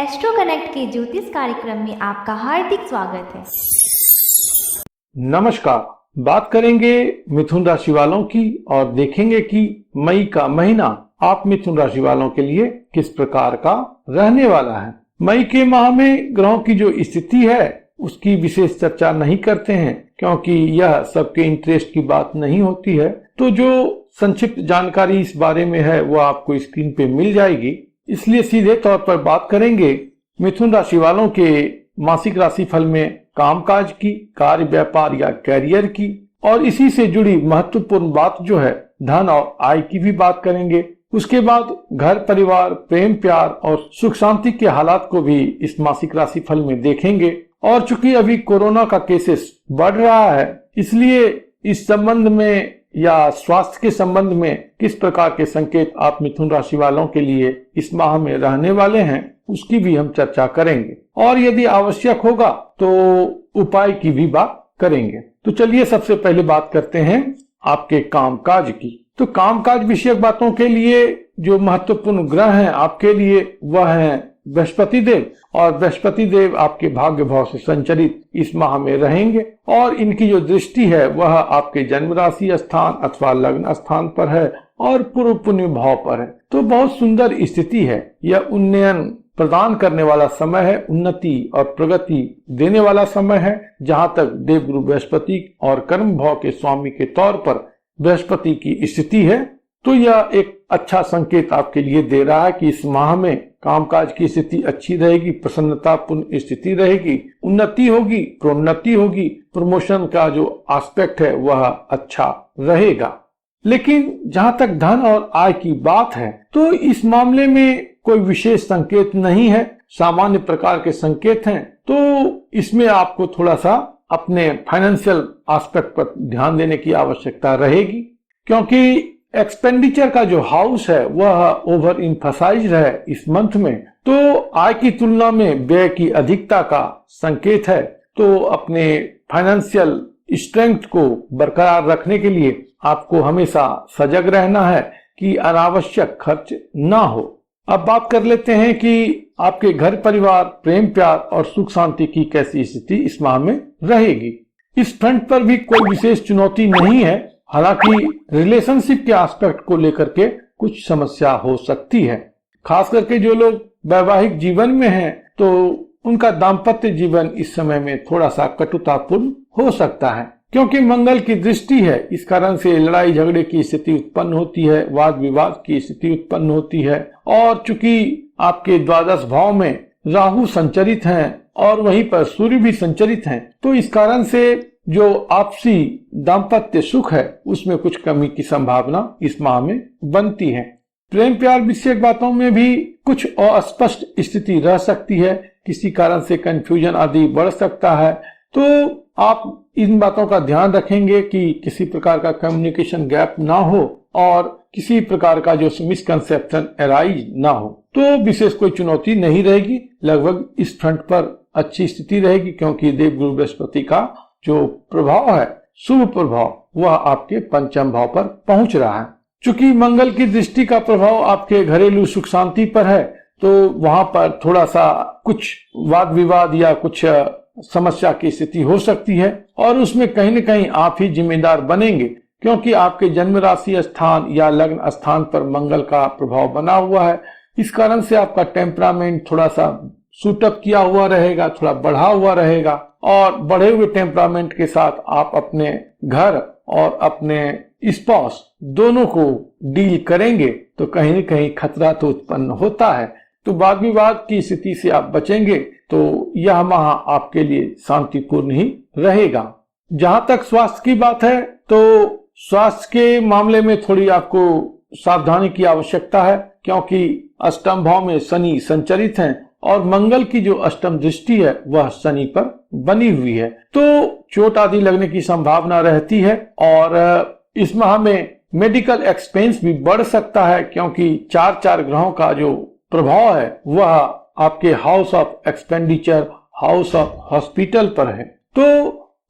Astro connect के ज्योतिष कार्यक्रम में आपका हार्दिक स्वागत है। नमस्कार। बात करेंगे मिथुन राशि वालों की और देखेंगे कि मई का महीना आप मिथुन राशि वालों के लिए किस प्रकार का रहने वाला है। मई के माह में ग्रहों की जो स्थिति है उसकी विशेष चर्चा नहीं करते हैं क्योंकि यह सबके इंटरेस्ट की बात नहीं होती है। तो जो संक्षिप्त जानकारी इस बारे में है वो आपको स्क्रीन पे मिल जाएगी, इसलिए सीधे तौर पर बात करेंगे मिथुन राशि वालों के मासिक राशि फल में कामकाज की, कार्य व्यापार या कैरियर की, और इसी से जुड़ी महत्वपूर्ण बात जो है धन और आय की भी बात करेंगे। उसके बाद घर परिवार, प्रेम प्यार और सुख शांति के हालात को भी इस मासिक राशि फल में देखेंगे। और चूंकि अभी कोरोना का केसेस बढ़ रहा है, इसलिए इस संबंध में या स्वास्थ्य के संबंध में किस प्रकार के संकेत आप मिथुन राशि वालों के लिए इस माह में रहने वाले हैं उसकी भी हम चर्चा करेंगे, और यदि आवश्यक होगा तो उपाय की भी बात करेंगे। तो चलिए सबसे पहले बात करते हैं आपके कामकाज की। तो कामकाज विषयक बातों के लिए जो महत्वपूर्ण ग्रह हैं आपके लिए वह है बृहस्पति देव, और बृहस्पति देव आपके भाग्य भाव से संचरित इस माह में रहेंगे और इनकी जो दृष्टि है वह आपके जन्म राशि स्थान अथवा लग्न स्थान पर है और पूर्व पुण्य भाव पर है। तो बहुत सुंदर स्थिति है। यह उन्नयन प्रदान करने वाला समय है, उन्नति और प्रगति देने वाला समय है। जहां तक देवगुरु बृहस्पति और कर्म भाव के स्वामी के तौर पर बृहस्पति की स्थिति है, तो यह एक अच्छा संकेत आपके लिए दे रहा है कि इस माह में कामकाज की स्थिति अच्छी रहेगी, प्रसन्नतापूर्ण स्थिति रहेगी, उन्नति होगी, प्रोन्नति होगी, प्रमोशन का जो एस्पेक्ट है वह अच्छा रहेगा। लेकिन जहां तक धन और आय की बात है तो इस मामले में कोई विशेष संकेत नहीं है, सामान्य प्रकार के संकेत हैं। तो इसमें आपको थोड़ा सा अपने फाइनेंशियल एस्पेक्ट पर ध्यान देने की आवश्यकता रहेगी, क्योंकि एक्सपेंडिचर का जो हाउस है वह ओवर इम्फसाइज्ड है इस मंथ में। तो आय की तुलना में व्यय की अधिकता का संकेत है। तो अपने फाइनेंशियल स्ट्रेंथ को बरकरार रखने के लिए आपको हमेशा सजग रहना है कि अनावश्यक खर्च ना हो। अब बात कर लेते हैं कि आपके घर परिवार, प्रेम प्यार और सुख शांति की कैसी स्थिति इस माह में रहेगी। इस फ्रंट पर भी कोई विशेष चुनौती नहीं है, हालांकि रिलेशनशिप के एस्पेक्ट को लेकर के कुछ समस्या हो सकती है। खास करके जो लोग वैवाहिक जीवन में हैं तो उनका दाम्पत्य जीवन इस समय में थोड़ा सा कटुतापूर्ण हो सकता है, क्योंकि मंगल की दृष्टि है। इस कारण से लड़ाई झगड़े की स्थिति उत्पन्न होती है, वाद विवाद की स्थिति उत्पन्न होती है। और चूंकि आपके द्वादश भाव में राहु संचरित हैं और वहीं पर सूर्य भी संचरित हैं, तो इस कारण से जो आपसी दाम्पत्य सुख है उसमें कुछ कमी की संभावना इस माह में बनती है। प्रेम प्यार विषयक बातों में भी कुछ अस्पष्ट स्थिति रह सकती है, किसी कारण से कंफ्यूजन आदि बढ़ सकता है। तो आप इन बातों का ध्यान रखेंगे कि किसी प्रकार का कम्युनिकेशन गैप ना हो और किसी प्रकार का जो मिसकंसेप्शन अराइज ना हो। तो विशेष कोई चुनौती नहीं रहेगी, लगभग इस फ्रंट पर अच्छी स्थिति रहेगी, क्योंकि देवगुरु बृहस्पति का जो प्रभाव है, शुभ प्रभाव, वह आपके पंचम भाव पर पहुंच रहा है। चूंकि मंगल की दृष्टि का प्रभाव आपके घरेलू सुख शांति पर है, तो वहां पर थोड़ा सा कुछ वाद विवाद या कुछ समस्या की स्थिति हो सकती है, और उसमें कहीं न कहीं आप ही जिम्मेदार बनेंगे, क्योंकि आपके जन्म राशि स्थान या लग्न स्थान पर मंगल का प्रभाव बना हुआ है। इस कारण से आपका टेम्परामेंट थोड़ा सा सूटअप किया हुआ रहेगा, थोड़ा बढ़ा हुआ रहेगा, और बढ़े हुए टेम्परामेंट के साथ आप अपने घर और अपने स्पाउस दोनों को डील करेंगे तो कहीं न कहीं खतरा तो उत्पन्न होता है। तो वाद विवाद की स्थिति से आप बचेंगे तो यह माह आपके लिए शांतिपूर्ण ही रहेगा। जहां तक स्वास्थ्य की बात है तो स्वास्थ्य के मामले में थोड़ी आपको सावधानी की आवश्यकता है, क्योंकि अष्टम भाव में शनि संचरित हैं और मंगल की जो अष्टम दृष्टि है वह शनि पर बनी हुई है। तो चोट आदि लगने की संभावना रहती है, और इस माह में मेडिकल एक्सपेंस भी बढ़ सकता है, क्योंकि चार ग्रहों का जो प्रभाव है वह आपके house of expenditure, house of hospital पर है। तो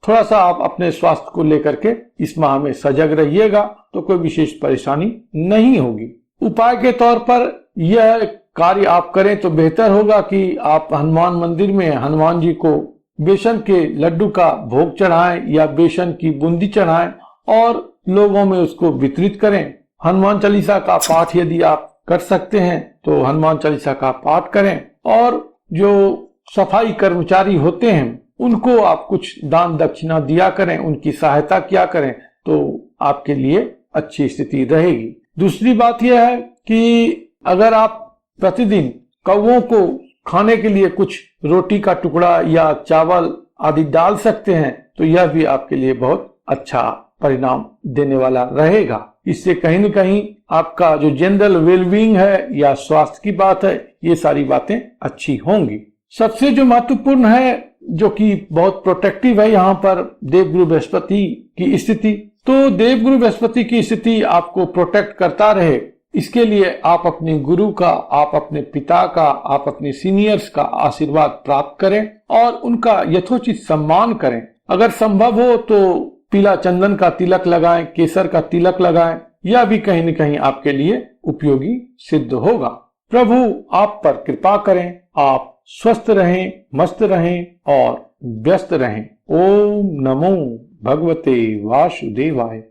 थोड़ा सा आप अपने स्वास्थ्य को लेकर के इस माह में सजग रहिएगा तो कोई विशेष परेशानी नहीं होगी। उपाय के तौर पर यह कार्य आप करें तो बेहतर होगा कि आप हनुमान मंदिर में हनुमान जी को बेसन के लड्डू का भोग चढ़ाएं या बेसन की बूंदी चढ़ाएं और लोगों में उसको वितरित करें। हनुमान चालीसा का पाठ यदि आप कर सकते हैं तो हनुमान चालीसा का पाठ करें और जो सफाई कर्मचारी होते हैं उनको आप कुछ दान दक्षिणा दिया करें, उनकी सहायता किया करें तो आपके लिए अच्छी स्थिति रहेगी। दूसरी बात यह है कि अगर आप प्रतिदिन कौवों को खाने के लिए कुछ रोटी का टुकड़ा या चावल आदि डाल सकते हैं तो यह भी आपके लिए बहुत अच्छा परिणाम देने वाला रहेगा। इससे कहीं न कहीं आपका जो जनरल वेलबींग है या स्वास्थ्य की बात है, ये सारी बातें अच्छी होंगी। सबसे जो महत्वपूर्ण है, जो कि बहुत प्रोटेक्टिव है यहाँ पर देवगुरु बृहस्पति की स्थिति, तो देवगुरु बृहस्पति की स्थिति आपको प्रोटेक्ट करता रहे, इसके लिए आप अपने गुरु का, आप अपने पिता का, आप अपने सीनियर्स का आशीर्वाद प्राप्त करें और उनका यथोचित सम्मान करें। अगर संभव हो तो पीला चंदन का तिलक लगाएं, केसर का तिलक लगाएं, यह भी कहीं न कहीं आपके लिए उपयोगी सिद्ध होगा। प्रभु आप पर कृपा करें, आप स्वस्थ रहें, मस्त रहें और व्यस्त रहें। ओम नमो भगवते वासुदेवाय।